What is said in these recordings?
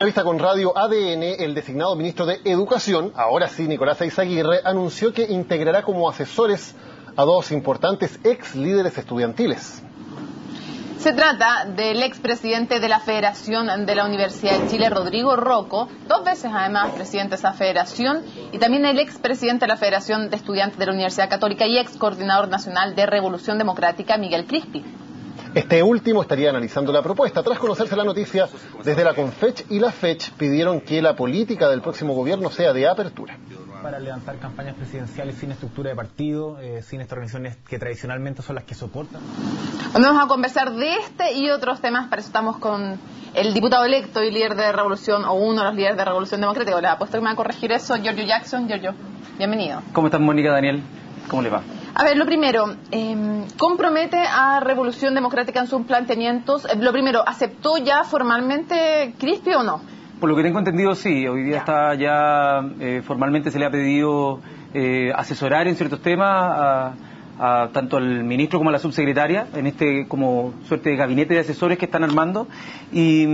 En entrevista con Radio ADN, el designado ministro de Educación, ahora sí Nicolás Eyzaguirre, anunció que integrará como asesores a dos importantes ex líderes estudiantiles. Se trata del expresidente de la Federación de la Universidad de Chile, Rodrigo Rocco, 2 veces además presidente de esa federación, y también el expresidente de la Federación de Estudiantes de la Universidad Católica y ex coordinador nacional de Revolución Democrática, Miguel Crispi. Este último estaría analizando la propuesta. Tras conocerse la noticia, desde la CONFECH y la FECH pidieron que la política del próximo gobierno sea de apertura. Para levantar campañas presidenciales sin estructura de partido, sin estas organizaciones que tradicionalmente son las que soportan. Vamos a conversar de este y otros temas, para eso estamos con el diputado electo y líder de Revolución, o uno de los líderes de Revolución Democrática. Le apuesto que me va a corregir eso, Giorgio Jackson. Giorgio, bienvenido. ¿Cómo están, Mónica, Daniel? ¿Cómo les va? A ver, lo primero, ¿compromete a Revolución Democrática en sus planteamientos? Lo primero, ¿aceptó ya formalmente Crispi o no? Por lo que tengo entendido, sí. Hoy día está ya, formalmente se le ha pedido asesorar en ciertos temas a tanto al ministro como a la subsecretaria, en este como suerte de gabinete de asesores que están armando. Y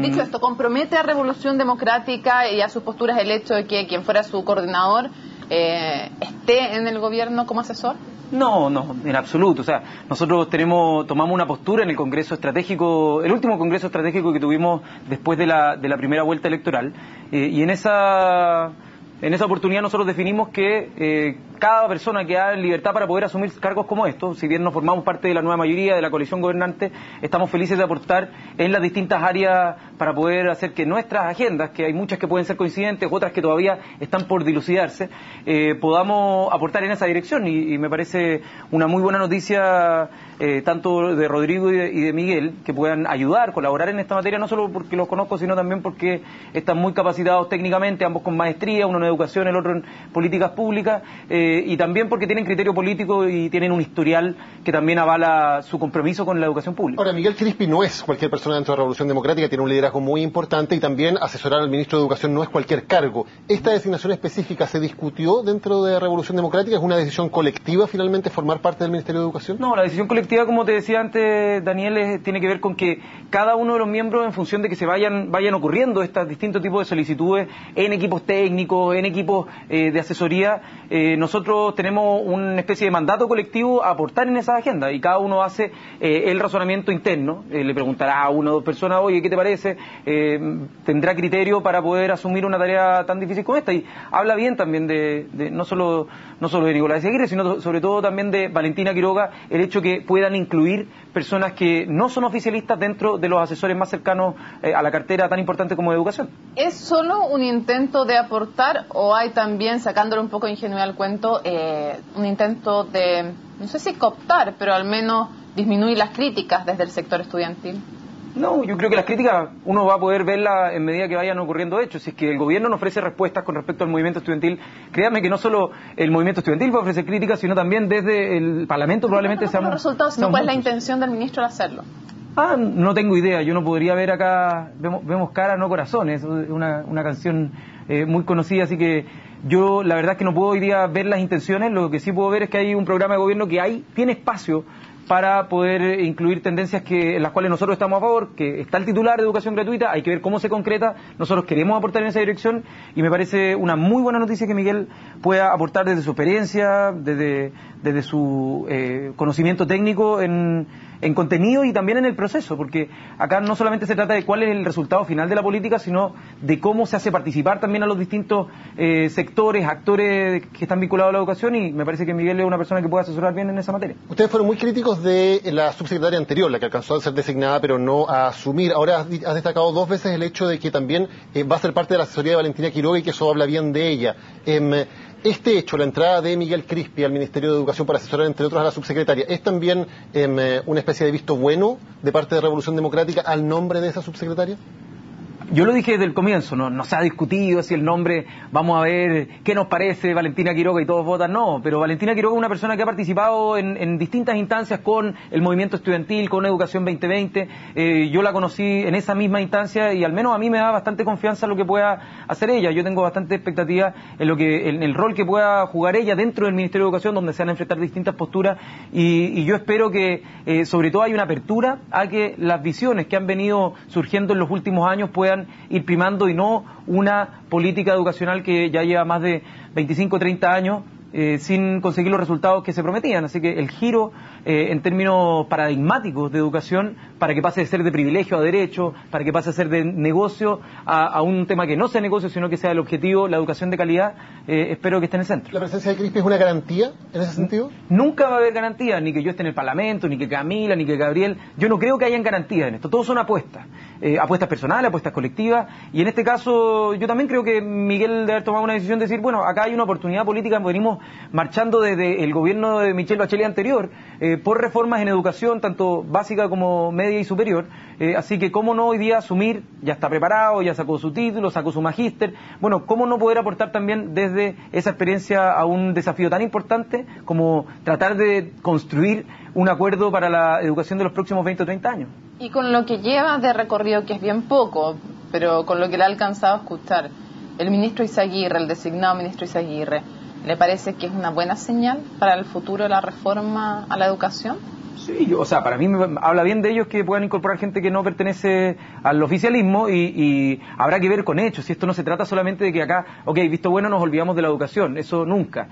dicho esto, ¿compromete a Revolución Democrática y a sus posturas el hecho de que quien fuera su coordinador esté en el gobierno como asesor? No, en absoluto. O sea, nosotros tomamos una postura en el Congreso Estratégico, el último Congreso Estratégico que tuvimos después de la primera vuelta electoral, y en esa oportunidad nosotros definimos que cada persona que ha libertad para poder asumir cargos como estos, si bien no formamos parte de la nueva mayoría de la coalición gobernante, estamos felices de aportar en las distintas áreas para poder hacer que nuestras agendas, que hay muchas que pueden ser coincidentes, otras que todavía están por dilucidarse, podamos aportar en esa dirección, y me parece una muy buena noticia tanto de Rodrigo y de Miguel, que puedan ayudar, colaborar en esta materia, no solo porque los conozco, sino también porque están muy capacitados técnicamente, ambos con maestría, uno en educación, el otro en políticas públicas, y también porque tienen criterio político y tienen un historial que también avala su compromiso con la educación pública. Ahora, Miguel Crispi no es cualquier persona dentro de la Revolución Democrática, tiene un liderazgo muy importante, y también asesorar al ministro de Educación no es cualquier cargo. ¿Esta designación específica se discutió dentro de Revolución Democrática? ¿Es una decisión colectiva finalmente formar parte del Ministerio de Educación? No, la decisión colectiva, como te decía antes, Daniel, tiene que ver con que cada uno de los miembros, en función de que se vayan ocurriendo estos distintos tipos de solicitudes en equipos técnicos, en equipos de asesoría, nosotros tenemos una especie de mandato colectivo a aportar en esa agenda, y cada uno hace el razonamiento interno, le preguntará a una o dos personas, oye, ¿qué te parece? Tendrá criterio para poder asumir una tarea tan difícil como esta, y habla bien también de no solo de Nicolás Eyzaguirre, sino sobre todo también de Valentina Quiroga, el hecho que puedan incluir personas que no son oficialistas dentro de los asesores más cercanos a la cartera tan importante como de educación. ¿Es solo un intento de aportar, o hay también, sacándole un poco de ingenuidad al cuento, un intento de, no sé si cooptar, pero al menos disminuir las críticas desde el sector estudiantil? No, yo creo que las críticas uno va a poder verlas en medida que vayan ocurriendo hechos. Si es que el gobierno no ofrece respuestas con respecto al movimiento estudiantil, créanme que no solo el movimiento estudiantil va a ofrecer críticas, sino también desde el Parlamento probablemente seamos... los resultados, sino cuál es la intención del ministro de hacerlo. No tengo idea, yo no podría ver acá, vemos cara, no corazones, es una canción muy conocida, así que yo la verdad es que no puedo hoy día ver las intenciones. Lo que sí puedo ver es que hay un programa de gobierno que tiene espacio para poder incluir tendencias en las cuales nosotros estamos a favor, que está el titular de educación gratuita, hay que ver cómo se concreta, nosotros queremos aportar en esa dirección, y me parece una muy buena noticia que Miguel pueda aportar desde su experiencia, desde su conocimiento técnico en contenido y también en el proceso, porque acá no solamente se trata de cuál es el resultado final de la política, sino de cómo se hace participar también a los distintos sectores, actores que están vinculados a la educación, y me parece que Miguel es una persona que puede asesorar bien en esa materia. Ustedes fueron muy críticos de la subsecretaria anterior, la que alcanzó a ser designada pero no a asumir. Ahora has destacado 2 veces el hecho de que también va a ser parte de la asesoría de Valentina Quiroga y que eso habla bien de ella. Este hecho, la entrada de Miguel Crispi al Ministerio de Educación para asesorar, entre otros, a la subsecretaria, ¿es también una especie de visto bueno de parte de Revolución Democrática al nombre de esa subsecretaria? Yo lo dije desde el comienzo, no se ha discutido si el nombre, vamos a ver qué nos parece Valentina Quiroga y todos votan, no, pero Valentina Quiroga es una persona que ha participado en distintas instancias con el movimiento estudiantil, con Educación 2020, yo la conocí en esa misma instancia y al menos a mí me da bastante confianza lo que pueda hacer ella. Yo tengo bastante expectativa en el rol que pueda jugar ella dentro del Ministerio de Educación, donde se van a enfrentar distintas posturas, y yo espero que sobre todo hay una apertura a que las visiones que han venido surgiendo en los últimos años puedan puedan ir primando y no una política educacional que ya lleva más de 25 o 30 años sin conseguir los resultados que se prometían. Así que el giro en términos paradigmáticos de educación, para que pase de ser de privilegio a derecho, para que pase a ser de negocio a un tema que no sea negocio, sino que sea el objetivo, la educación de calidad, espero que esté en el centro. ¿La presencia de Crispi es una garantía en ese sentido? Nunca va a haber garantía, ni que yo esté en el Parlamento, ni que Camila, ni que Gabriel. Yo no creo que hayan garantías en esto. Todos son apuestas. Apuestas personales, apuestas colectivas. Y en este caso, yo también creo que Miguel debe haber tomado una decisión de decir, bueno, acá hay una oportunidad política, venimos marchando desde el gobierno de Michelle Bachelet anterior, por reformas en educación, tanto básica como media y superior. Así que cómo no hoy día asumir, ya está preparado, ya sacó su título, sacó su magíster. Bueno, cómo no poder aportar también desde esa experiencia a un desafío tan importante como tratar de construir un acuerdo para la educación de los próximos 20 o 30 años. Y con lo que lleva de recorrido, que es bien poco, pero con lo que le ha alcanzado a escuchar, el ministro Izaguirre, el designado ministro Izaguirre, ¿le parece que es una buena señal para el futuro de la reforma a la educación? Sí, o sea, para mí me habla bien de ellos que puedan incorporar gente que no pertenece al oficialismo y habrá que ver con hechos. Si esto no se trata solamente de que acá, visto bueno, nos olvidamos de la educación, eso nunca.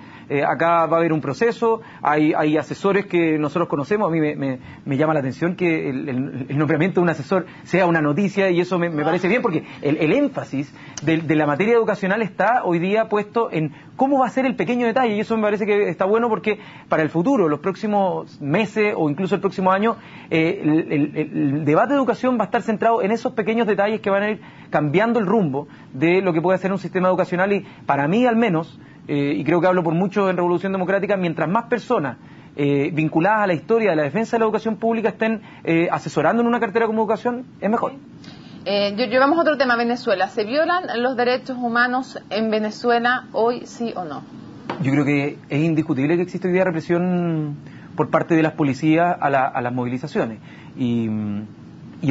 Acá va a haber un proceso, hay asesores que nosotros conocemos, a mí me llama la atención que el nombramiento de un asesor sea una noticia y eso me parece bien porque el énfasis de la materia educacional está hoy día puesto en cómo va a ser el pequeño detalle y eso me parece que está bueno porque para el futuro, los próximos meses o incluso el próximo año, el debate de educación va a estar centrado en esos pequeños detalles que van a ir cambiando el rumbo de lo que puede ser un sistema educacional y para mí al menos, y creo que hablo por mucho en Revolución Democrática, mientras más personas vinculadas a la historia de la defensa de la educación pública estén asesorando en una cartera como educación, es mejor. Llevamos otro tema, Venezuela. ¿Se violan los derechos humanos en Venezuela hoy, sí o no? Yo creo que es indiscutible que existe hoy día represión por parte de las policías a las movilizaciones. Y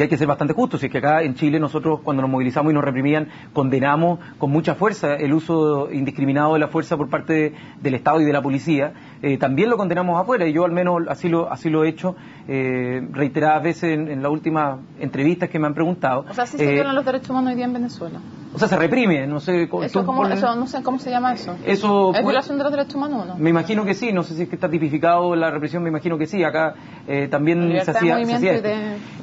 hay que ser bastante justos, si es que acá en Chile nosotros cuando nos movilizamos y nos reprimían condenamos con mucha fuerza el uso indiscriminado de la fuerza por parte del Estado y de la policía, también lo condenamos afuera y yo al menos así lo he hecho reiteradas veces en las últimas entrevistas que me han preguntado. O sea, ¿sí se violan los derechos humanos hoy día en Venezuela? O sea, se reprime, no sé... Eso, no sé cómo se llama eso. ¿Es violación de los derechos humanos o no? Me imagino que sí, no sé si es que está tipificado la represión, me imagino que sí, acá también se hacía esto.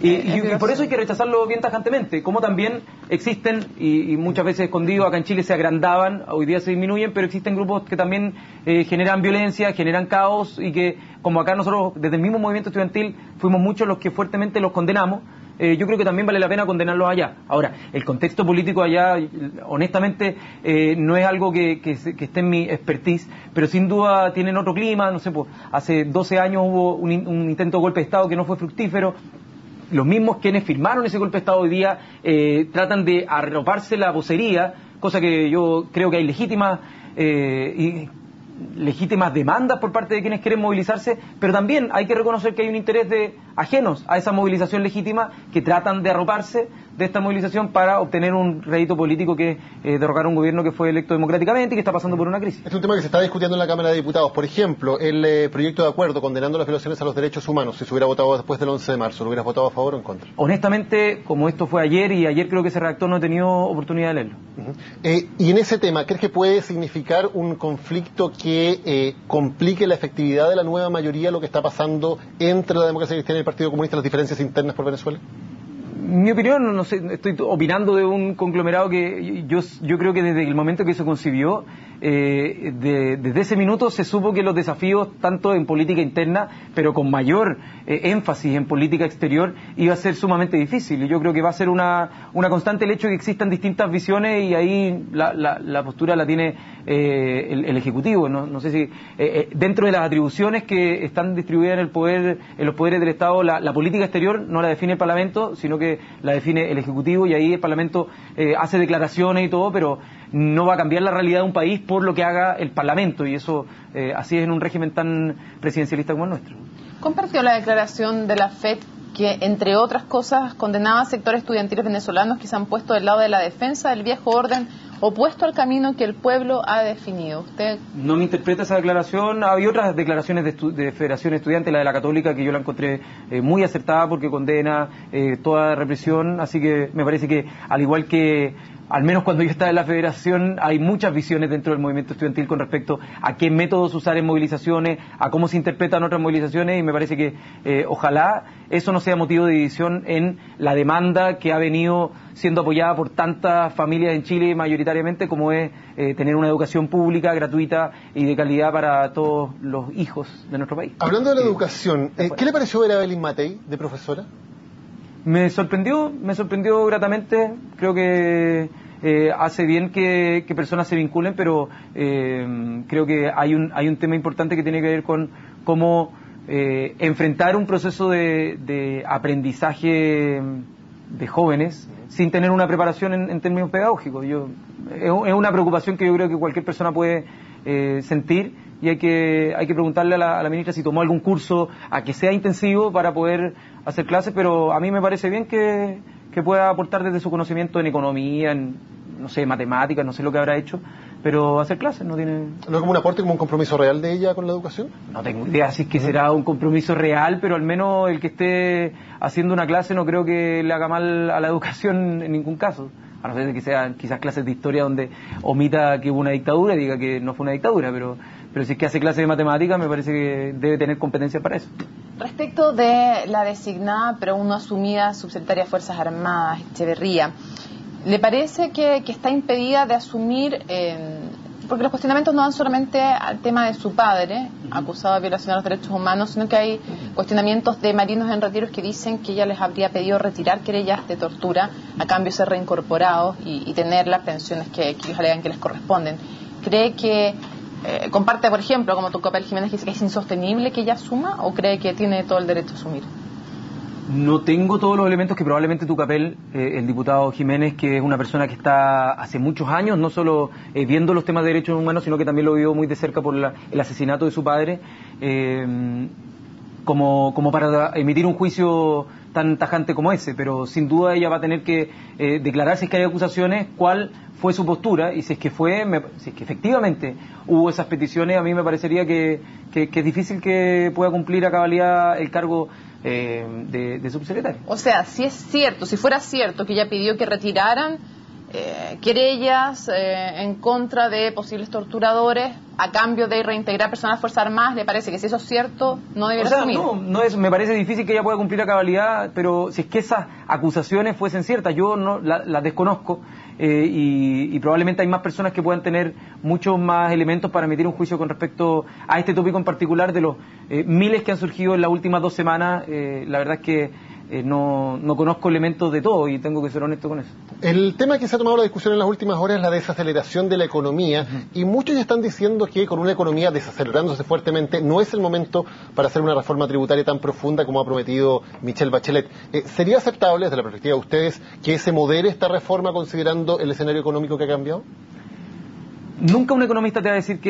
Y por eso hay que rechazarlo bien tajantemente, como también existen, y muchas veces escondidos, acá en Chile se agrandaban, hoy día se disminuyen, pero existen grupos que también generan violencia, generan caos, y que como acá nosotros desde el mismo movimiento estudiantil fuimos muchos los que fuertemente los condenamos, yo creo que también vale la pena condenarlos allá. Ahora, el contexto político allá, honestamente, no es algo que esté en mi expertise, pero sin duda tienen otro clima, no sé, pues, hace 12 años hubo un intento de golpe de Estado que no fue fructífero. Los mismos quienes firmaron ese golpe de Estado hoy día tratan de arroparse la vocería, cosa que yo creo que hay legítimas demandas por parte de quienes quieren movilizarse, pero también hay que reconocer que hay un interés de ajenos a esa movilización legítima que tratan de arroparse de esta movilización para obtener un rédito político que es derrocar a un gobierno que fue electo democráticamente y que está pasando por una crisis. Es un tema que se está discutiendo en la Cámara de Diputados. Por ejemplo, el proyecto de acuerdo condenando las violaciones a los derechos humanos, si se hubiera votado después del 11 de marzo, ¿lo hubieras votado a favor o en contra? Honestamente, como esto fue ayer y ayer creo que se redactó, no he tenido oportunidad de leerlo. Y en ese tema, ¿crees que puede significar un conflicto que complique la efectividad de la nueva mayoría, lo que está pasando entre la democracia cristiana y el Partido Comunista, las diferencias internas por Venezuela? Mi opinión, no sé, estoy opinando de un conglomerado que yo creo que desde el momento que se concibió, desde ese minuto se supo que los desafíos, tanto en política interna, pero con mayor énfasis en política exterior, iba a ser sumamente difícil. Y yo creo que va a ser una constante el hecho de que existan distintas visiones y ahí la postura la tiene el Ejecutivo. No sé si dentro de las atribuciones que están distribuidas en los poderes del Estado, la política exterior no la define el Parlamento, sino que la define el Ejecutivo y ahí el Parlamento hace declaraciones y todo, pero no va a cambiar la realidad de un país por lo que haga el Parlamento y eso así es en un régimen tan presidencialista como el nuestro. Compartió la declaración de la FED que, entre otras cosas, condenaba a sectores estudiantiles venezolanos que se han puesto del lado de la defensa del viejo orden opuesto al camino que el pueblo ha definido. ¿Usted no me interpreta esa declaración? Había otras declaraciones de Federación Estudiante, la de la Católica, que yo la encontré muy acertada porque condena toda represión, así que me parece que, al igual que al menos cuando yo estaba en la Federación, hay muchas visiones dentro del movimiento estudiantil con respecto a qué métodos usar en movilizaciones, a cómo se interpretan otras movilizaciones, y me parece que ojalá eso no sea motivo de división en la demanda que ha venido siendo apoyada por tantas familias en Chile mayoritariamente, como es tener una educación pública, gratuita y de calidad para todos los hijos de nuestro país. Hablando de la educación, ¿qué le pareció ver a Evelyn Matei de profesora? Me sorprendió gratamente. Creo que hace bien que personas se vinculen, pero creo que hay un tema importante que tiene que ver con cómo enfrentar un proceso de aprendizaje de jóvenes sin tener una preparación en términos pedagógicos. Es una preocupación que yo creo que cualquier persona puede sentir, y hay que preguntarle a la ministra si tomó algún curso a que sea intensivo para poder hacer clases, pero a mí me parece bien que pueda aportar desde su conocimiento en economía, en, no sé, matemáticas, no sé lo que habrá hecho, pero hacer clases no tiene... ¿No es como un aporte, como un compromiso real de ella con la educación? No tengo idea si es que será un compromiso real, pero al menos el que esté haciendo una clase no creo que le haga mal a la educación en ningún caso. A no ser que sean quizás clases de historia donde omita que hubo una dictadura y diga que no fue una dictadura, pero si es que hace clases de matemáticas, me parece que debe tener competencia para eso. Respecto de la designada, pero aún no asumida subsecretaria de Fuerzas Armadas, Echeverría, ¿le parece que está impedida de asumir, porque los cuestionamientos no van solamente al tema de su padre, acusado de violación a los derechos humanos, sino que hay cuestionamientos de marinos en retiros que dicen que ella les habría pedido retirar querellas de tortura a cambio de ser reincorporados y tener las pensiones que ellos alegan que les corresponden? ¿Cree que comparte, por ejemplo, como Tucapel Jiménez, que dice que es insostenible que ella asuma, o cree que tiene todo el derecho a asumir? No tengo todos los elementos que probablemente Tucapel, el diputado Jiménez, que es una persona que está hace muchos años no solo viendo los temas de derechos humanos, sino que también lo vio muy de cerca por el asesinato de su padre, como para emitir un juicio tan tajante como ese, pero sin duda ella va a tener que declarar, si es que hay acusaciones, cuál fue su postura, y si es que efectivamente hubo esas peticiones, a mí me parecería que es difícil que pueda cumplir a cabalidad el cargo de subsecretario. O sea, si es cierto, si fuera cierto que ella pidió que retiraran querellas en contra de posibles torturadores a cambio de reintegrar personas a las Fuerzas Armadas, ¿le parece que si eso es cierto no debería asumir? No es, me parece difícil que ella pueda cumplir a cabalidad, pero si es que esas acusaciones fuesen ciertas, yo no las desconozco, y probablemente hay más personas que puedan tener muchos más elementos para emitir un juicio con respecto a este tópico en particular. De los miles que han surgido en las últimas 2 semanas, la verdad es que no conozco elementos de todo y tengo que ser honesto con eso. El tema que se ha tomado la discusión en las últimas horas es la desaceleración de la economía, y muchos ya están diciendo que con una economía desacelerándose fuertemente no es el momento para hacer una reforma tributaria tan profunda como ha prometido Michelle Bachelet. ¿Sería aceptable desde la perspectiva de ustedes que se modere esta reforma considerando el escenario económico que ha cambiado? Nunca un economista te va a decir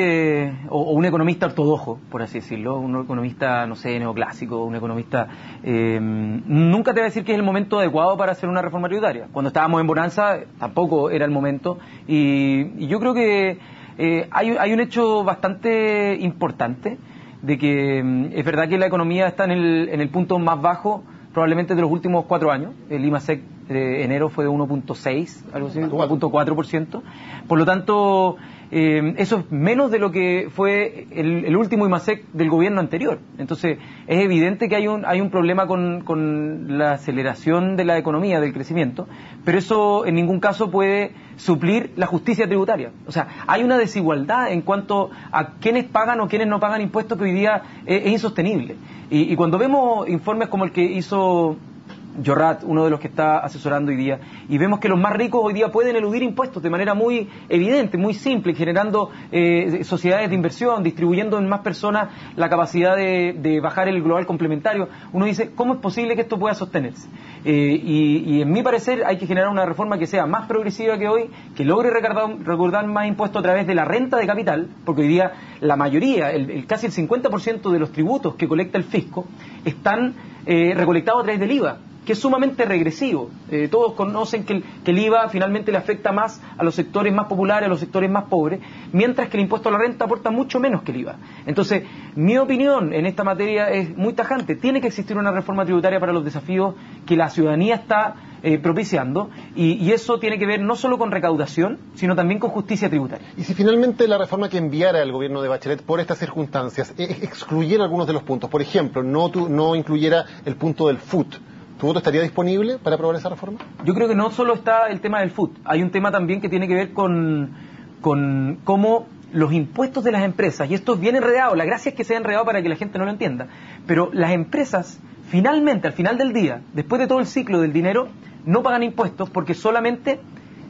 o un economista ortodoxo, por así decirlo, un economista, no sé, neoclásico, un economista, nunca te va a decir que es el momento adecuado para hacer una reforma tributaria. Cuando estábamos en bonanza, tampoco era el momento, y yo creo que hay un hecho bastante importante, de que es verdad que la economía está en el punto más bajo, probablemente de los últimos 4 años. El IMASEC de enero fue de 1.6, algo así, 1.4%. Por lo tanto, eso es menos de lo que fue el último IMASEC del gobierno anterior. Entonces, es evidente que hay un problema con la aceleración de la economía, del crecimiento, pero eso en ningún caso puede suplir la justicia tributaria. O sea, hay una desigualdad en cuanto a quiénes pagan o quiénes no pagan impuestos que hoy día es insostenible. Y cuando vemos informes como el que hizo Jorrat, uno de los que está asesorando hoy día, y vemos que los más ricos hoy día pueden eludir impuestos de manera muy evidente, muy simple, generando sociedades de inversión, distribuyendo en más personas la capacidad de bajar el global complementario. Uno dice, ¿cómo es posible que esto pueda sostenerse? Y en mi parecer hay que generar una reforma que sea más progresiva que hoy, que logre recaudar más impuestos a través de la renta de capital, porque hoy día la mayoría, casi el 50% de los tributos que colecta el fisco están recolectados a través del IVA. que es sumamente regresivo. Todos conocen que el IVA finalmente le afecta más a los sectores más populares, a los sectores más pobres, mientras que el impuesto a la renta aporta mucho menos que el IVA. Entonces, mi opinión en esta materia es muy tajante. Tiene que existir una reforma tributaria para los desafíos que la ciudadanía está propiciando, y eso tiene que ver no solo con recaudación, sino también con justicia tributaria. Y si finalmente la reforma que enviara el gobierno de Bachelet por estas circunstancias excluyera algunos de los puntos, por ejemplo, no incluyera el punto del FUT, ¿tu voto estaría disponible para aprobar esa reforma? Yo creo que no solo está el tema del FUT, hay un tema también que tiene que ver con cómo los impuestos de las empresas, y esto es bien enredado, la gracia es que sea enredado para que la gente no lo entienda, pero las empresas finalmente, al final del día, después de todo el ciclo del dinero, no pagan impuestos porque solamente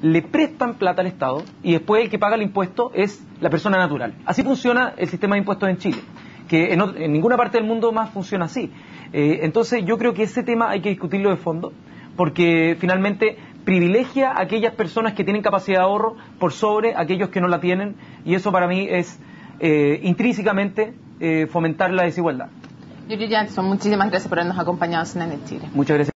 le prestan plata al Estado y después el que paga el impuesto es la persona natural. Así funciona el sistema de impuestos en Chile, que en ninguna parte del mundo más funciona así. Entonces yo creo que ese tema hay que discutirlo de fondo, porque finalmente privilegia a aquellas personas que tienen capacidad de ahorro por sobre aquellos que no la tienen, y eso para mí es intrínsecamente fomentar la desigualdad. Yuri Jackson, muchísimas gracias por habernos acompañado en CNN Chile. Muchas gracias.